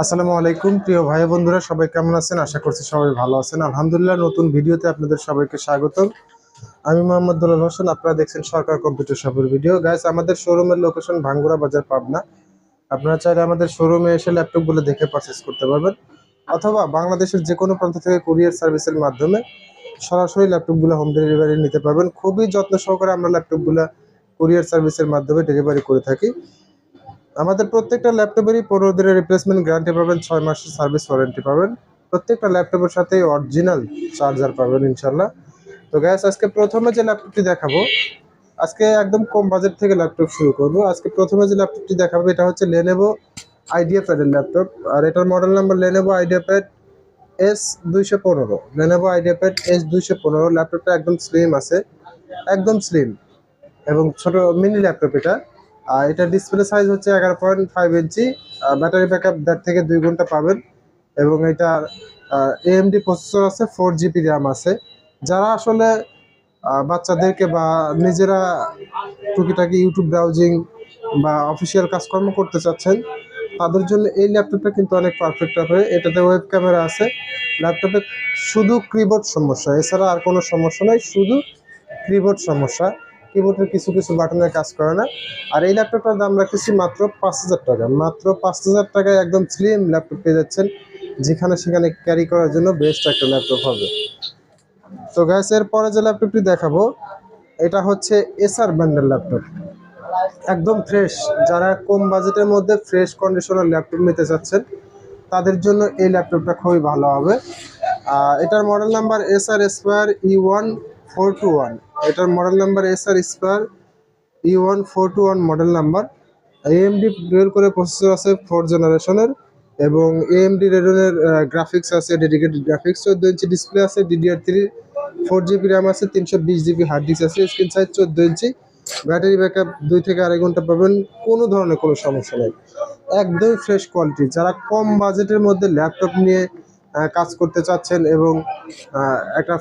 আসসালামু আলাইকুম প্রিয় ভাই বন্ধুরা, সবাই কেমন আছেন? আশা করছি সবাই ভালো আছেন। আলহামদুলিল্লাহ, নতুন ভিডিওতে আপনাদের সবাইকে স্বাগতম। আমি মোহাম্মদ দুলাল হোসেন, আপনারা দেখছেন সরকার কম্পিউটার শপের ভিডিও। গাইস, আমাদের শোরুমের লোকেশন ভাঙ্গুরা বাজার, পাবনা। আপনারা চাইলে আমাদের শোরুমে এসে ল্যাপটপগুলো দেখে পারচেস করতে পারবেন, অথবা বাংলাদেশের যে কোনো প্রান্ত থেকে কুরিয়ার সার্ভিসের মাধ্যমে সরাসরি ল্যাপটপগুলো হোম ডেলিভারি নিতে পারবেন। খুবই যত্ন সহকারে আমরা ল্যাপটপগুলো কুরিয়ার সার্ভিসের মাধ্যমে ডেলিভারি করে থাকি। আমাদের প্রত্যেকটা ল্যাপটপেরই 15 দিনের রিপ্লেসমেন্ট গ্যারান্টি পাবেন, 6 মাসের সার্ভিস ওয়ারেন্টি পাবেন। প্রত্যেকটা ল্যাপটপের সাথে অরিজিনাল চার্জার পাবেন ইনশাল্লাহ। তো গ্যাস, আজকে প্রথমে যে ল্যাপটপটি দেখাবো, আজকে একদম কম বাজেট থেকে ল্যাপটপ শুরু করব। আজকে প্রথমে যে ল্যাপটপটি দেখাবো, এটা হচ্ছে লেনোভো আইডিয়াপ্যাড এর ল্যাপটপ, আর এটার model number Lenovo আইডিয়াপ্যাড S215। Lenovo আইডিয়াপ্যাড S215 ল্যাপটপটা একদম স্লিম আছে, একদম স্লিম এবং ছোট মিনি ল্যাপটপ এটা। আর এটা ডিসপ্লে সাইজ হচ্ছে 11.5 ইঞ্চি। ব্যাটারি ব্যাকআপ 1.5 থেকে 2 ঘন্টা পাবেন, এবং এটা এএমডি প্রসেসর আছে, 4 জিবি র্যাম আছে। যারা আসলে বাচ্চাদেরকে বা নিজেরা টুকিটাকি ইউটিউব ব্রাউজিং বা অফিসিয়াল কাজকর্ম করতে চাচ্ছেন, তাদের জন্য এই ল্যাপটপটা কিন্তু অনেক পারফেক্ট হবে। এটাতে ওয়েব ক্যামেরা আছে। ল্যাপটপে শুধু কিবোর্ড সমস্যা, এছাড়া আর কোনো সমস্যা নাই, শুধু কিবোর্ড সমস্যা। কিবোর্ডের কিছু কিছু বাটনের কাজ করে না। আর এই ল্যাপটপটার দাম রাখতেছি মাত্র 5,000 টাকা। মাত্র 5,000 টাকায় একদম স্লিম ল্যাপটপ পেয়ে যাচ্ছেন, যেখানে সেখানে ক্যারি করার জন্য বেস্ট একটা ল্যাপটপ হবে। তো গ্যাস, এর পরে যে ল্যাপটপটি দেখাবো, এটা হচ্ছে এসার ব্র্যান্ডের ল্যাপটপ, একদম ফ্রেশ। যারা কম বাজেটের মধ্যে ফ্রেশ কন্ডিশনের ল্যাপটপ নিতে চাচ্ছেন, তাদের জন্য এই ল্যাপটপটা খুবই ভালো হবে। এটার model number SR Aspire E1421। এটার model number SR Aspire E1421 model number. AMD dual করে প্রসেসর আছে 4 জেনারেশনের, এবং এএমডি রেডনের গ্রাফিক্স আছে, ডেডিকেটেড গ্রাফিক্স। 14 ইঞ্চি ডিসপ্লে আছে, DDR3 4 জিবি র্যাম আছে, 320 জিবি হার্ড ডিস্ক আছে, স্ক্রিন সাইজ 14 ইঞ্চি। ব্যাটারি ব্যাকআপ 2 থেকে 2.5 ঘন্টা পাবেন, কোনো ধরনের কোনো সমস্যা নেই। একদমই ফ্রেশ কোয়ালিটি। যারা কম বাজেটের মধ্যে ল্যাপটপ নিয়ে কাজ করতে চাচ্ছেন এবং একটা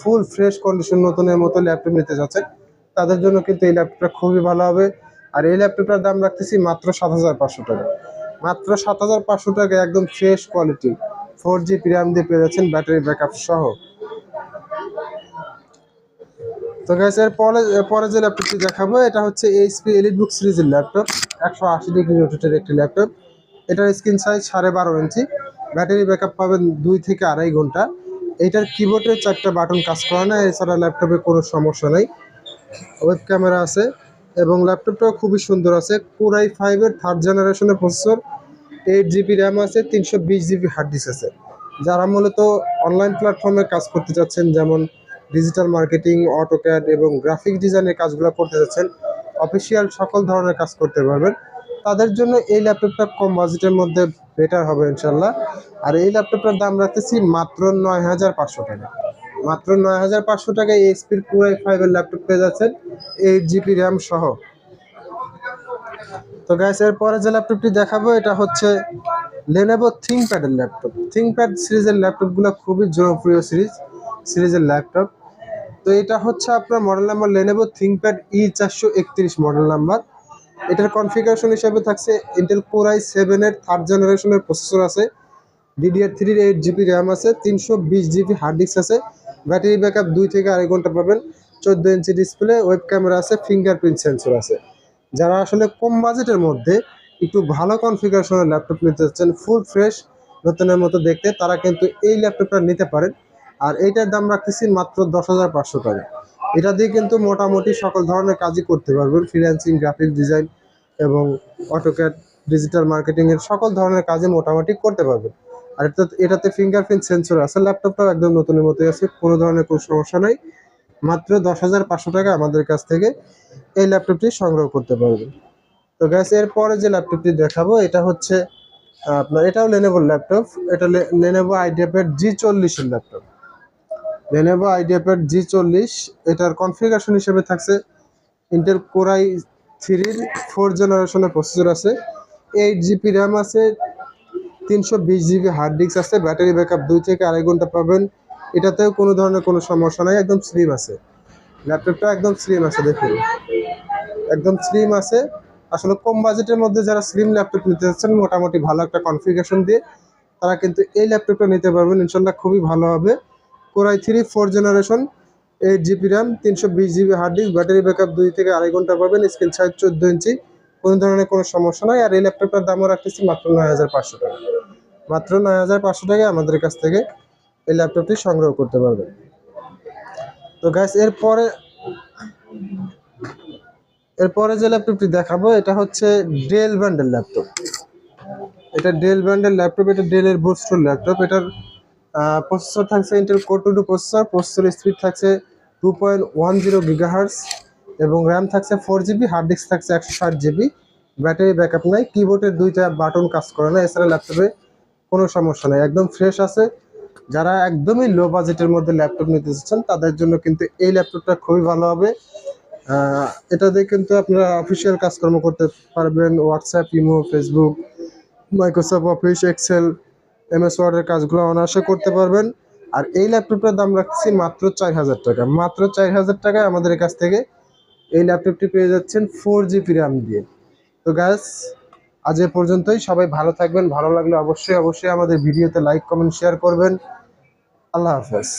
ফুল ফ্রেশ কন্ডিশন নতুনের মতো ল্যাপটপ নিতে চাচ্ছেন, তাদের জন্য কিন্তু এই ল্যাপটপটা খুবই ভালো হবে। আর এই ল্যাপটপটার দাম রাখতেছি মাত্র 7,500 টাকা। মাত্র 7,500 টাকা একদম ফ্রেশ কোয়ালিটি 4 জিবি র্যাম দিয়ে পেয়ে যাচ্ছেন, ব্যাটারি ব্যাকআপ সহ। তো গাইস, এর পরে যে ল্যাপটপটি দেখাবো, এটা হচ্ছে এইচপি এলিটবুক সিরিজের ল্যাপটপ। 180 ডিগ্রি রোটেটের একটি ল্যাপটপ। এটার স্ক্রিন সাইজ 12.5 ইঞ্চি। ব্যাটারি ব্যাকআপ পাবেন 2 থেকে 2.5 ঘন্টা। এইটার কিবোর্ডের 4টা বাটন কাজ করে না, এছাড়া ল্যাপটপে কোনো সমস্যা নেই। ওয়েব ক্যামেরা আছে, এবং ল্যাপটপটাও খুবই সুন্দর আছে। Core i5 এর 3rd জেনারেশনের প্রসেসর, 8 জিবি র্যাম আছে, 320 জিবি হার্ড ডিস্ক আছে। যারা মূলত অনলাইন প্ল্যাটফর্মে কাজ করতে চাচ্ছেন, যেমন ডিজিটাল মার্কেটিং, অটোক্যাড এবং গ্রাফিক ডিজাইনের কাজগুলো করতে চাচ্ছেন, অফিসিয়াল সকল ধরনের কাজ করতে পারবেন, তাদের জন্য এই ল্যাপটপটা কম বাজেটের মধ্যে বেটার হবে ইনশাল্লাহ। আর এই ল্যাপটপটার দাম রাখতেছি মাত্র 9,500 টাকা। মাত্র 9,500 টাকায় এইচপির Core i5 এর ল্যাপটপ পেয়ে যাচ্ছেন, 8 জিবি র্যাম সহ। তো গাইস, এর পরে যে ল্যাপটপটি দেখাবো, এটা হচ্ছে লেনোভো থিংকপ্যাড এর ল্যাপটপ। থিংকপ্যাড সিরিজের ল্যাপটপগুলো খুবই জনপ্রিয় সিরিজের ল্যাপটপ। তো এটা হচ্ছে আপনার model number Lenovo ThinkPad E431 model number. এটার কনফিগারেশন হিসেবে থাকছে ইন্টেল Core i7 এর 3rd জেনারেশনের প্রসেসর আছে, DDR3 এর 8 জিবি র্যাম আছে, 320 জিবি হার্ড ডিস্ক আছে। ব্যাটারি ব্যাকআপ 2 থেকে 2.5 ঘন্টা পাবেন, 14 ইঞ্চি ডিসপ্লে, ওয়েব ক্যামেরা আছে, ফিঙ্গারপ্রিন্ট সেন্সর আছে। যারা আসলে কম বাজেটের মধ্যে একটু ভালো কনফিগারেশনের ল্যাপটপ নিতে চাচ্ছেন, ফুল ফ্রেশ নতুনের মতো দেখতে, তারা কিন্তু এই ল্যাপটপটা নিতে পারেন। আর এইটার দাম রাখতেছি মাত্র 10,500 টাকা। এটা দিয়ে কিন্তু মোটামুটি সকল ধরনের কাজই করতে পারবেন, ফ্রিল্যান্সিং, গ্রাফিক ডিজাইন এবং অটোক্যাড, ডিজিটাল মার্কেটিং এর সকল ধরনের কাজে মোটামুটি করতে পারবেন। আর এটাতে ফিঙ্গারপ্রিন্ট সেন্সর আছে। ল্যাপটপটাও একদম নতুনের মতোই আছে, কোনো ধরনের কোনো সমস্যা নাই। মাত্র 10,500 টাকা আমাদের কাছ থেকে এই ল্যাপটপটি সংগ্রহ করতে পারবেন। তো গ্যাস, এর পরে যে ল্যাপটপটি দেখাবো, এটা হচ্ছে আপনার, এটাও লেনোভোর ল্যাপটপ। এটা লেনোভো আইডিয়াপ্যাড G40 এর ল্যাপটপ। Lenovo আইডিয়াপ্যাড G40। এটার কনফিগারেশন হিসেবে থাকছে ইন্টেল Core i3 এর 4th জেনারেশনের প্রসেসর আছে, 8 জিবি র্যাম আছে, 320 জিবি হার্ড ডিস্ক আছে। ব্যাটারি ব্যাকআপ 2 থেকে 2.5 ঘন্টা পাবেন। এটাতেও কোনো ধরনের কোনো সমস্যা নাই, একদম স্লিম আছে। ল্যাপটপটা একদম স্লিম আছে, দেখুন একদম স্লিম আছে। আসলে কম বাজেটের মধ্যে যারা স্লিম ল্যাপটপ নিতে চাচ্ছেন মোটামুটি ভালো একটা কনফিগারেশন দিয়ে তারা কিন্তু এই ল্যাপটপটা নিতে পারবেন, ইনশাল্লাহ খুবই ভালো হবে। Core i3 4th generation, 8 GB RAM, 320 GB hard disk, battery backup 2 থেকে 2.5 ঘন্টা পাবেন, স্ক্রিন সাইজ 14 ইঞ্চি, কোনো ধরনের কোনো সমস্যা নয়। আর এই ল্যাপটপটার দামও রাখতেছি মাত্র 9,500 টাকা। মাত্র 9,500 টাকায় আমাদের কাছ থেকে এই ল্যাপটপটি সংগ্রহ করতে পারবেন। তো গাইস এরপরে যে ল্যাপটপটি দেখাবো এটা হচ্ছে ডেল ব্র্যান্ডের ল্যাপটপ। এটা ডেল ব্র্যান্ডের ল্যাপটপ, এটা ডেলের বুস্টার ল্যাপটপ। এটার প্রসেসর থাকছে ইন্টেল কোর 2 প্রসেসর স্পিড থাকছে 2.10 GHz এবং র্যাম থাকছে 4 GB, হার্ড ডিস্ক থাকছে 160 GB, ব্যাটারি ব্যাকআপ নাই, কিবোর্ডের 2টা বাটন কাজ করে না। এছাড়া ল্যাপটপে কোনো সমস্যা নেই, একদম ফ্রেশ আছে। যারা একদমই লো বাজেটের মধ্যে ল্যাপটপ নিতে চাচ্ছেন তাদের জন্য কিন্তু এই ল্যাপটপটা খুবই ভালো হবে। এটা দিয়ে কিন্তু আপনারা অফিসিয়াল কাজকর্ম করতে পারবেন, WhatsApp, Imo, Facebook, Microsoft Office, Excel, MS ওয়ার্ডের কাজগুলো অনায়াসে করতে পারবেন। আর এই ল্যাপটপটার দাম রাখছি মাত্র 4,000 টাকা। মাত্র 4,000 টাকায় আমাদের কাছ থেকে এই ল্যাপটপটি পেয়ে যাচ্ছেন 4 GB র্যাম দিয়ে। তো গাইস আজ এ পর্যন্তই, সবাই ভালো থাকবেন। ভালো লাগলে অবশ্যই আমাদের ভিডিওতে লাইক, কমেন্ট, শেয়ার করবেন। আল্লাহ হাফেজ।